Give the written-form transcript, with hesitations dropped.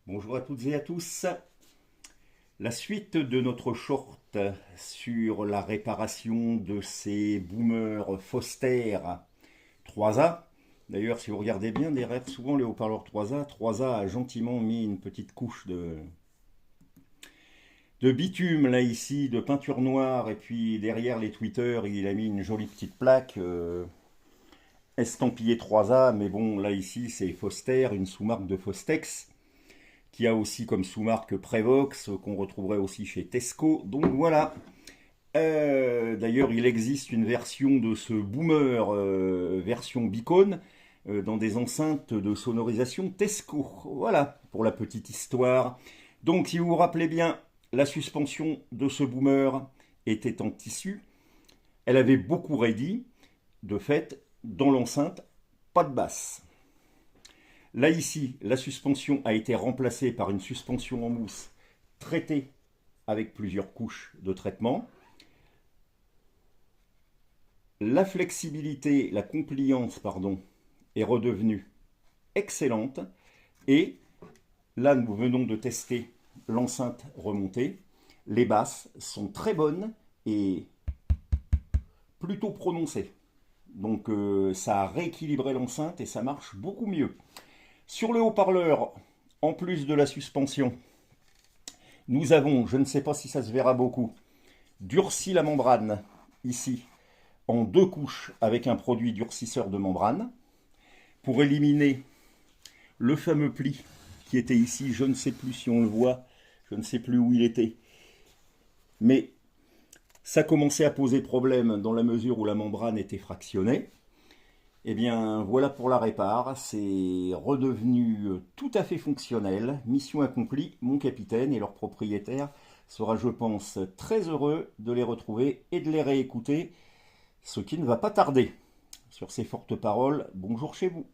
Bonjour à toutes et à tous. La suite de notre short sur la réparation de ces boomers Foster 3A. D'ailleurs, si vous regardez bien derrière, souvent les haut-parleurs 3A, 3A a gentiment mis une petite couche de bitume là ici, de peinture noire, et puis derrière les tweeters, il a mis une jolie petite plaque estampillée 3A, mais bon, là ici c'est Foster, une sous-marque de Fostex, qui a aussi comme sous-marque Prevox, qu'on retrouverait aussi chez Tesco. Donc voilà. D'ailleurs, il existe une version de ce boomer, version Beacon, dans des enceintes de sonorisation Tesco. Voilà, pour la petite histoire. Donc, si vous vous rappelez bien, la suspension de ce boomer était en tissu. Elle avait beaucoup raidi. De fait, dans l'enceinte, pas de basse. Là ici, la suspension a été remplacée par une suspension en mousse traitée avec plusieurs couches de traitement. La flexibilité, la compliance, pardon, est redevenue excellente. Et là, nous venons de tester l'enceinte remontée. Les basses sont très bonnes et plutôt prononcées. Donc ça a rééquilibré l'enceinte et ça marche beaucoup mieux. Sur le haut-parleur, en plus de la suspension, nous avons, je ne sais pas si ça se verra beaucoup, durci la membrane ici en deux couches avec un produit durcisseur de membrane pour éliminer le fameux pli qui était ici. Je ne sais plus si on le voit, je ne sais plus où il était. Mais ça commençait à poser problème dans la mesure où la membrane était fractionnée. Eh bien, voilà pour la répare, c'est redevenu tout à fait fonctionnel. Mission accomplie, mon capitaine et leur propriétaire sera, je pense, très heureux de les retrouver et de les réécouter, ce qui ne va pas tarder. Sur ces fortes paroles, bonjour chez vous.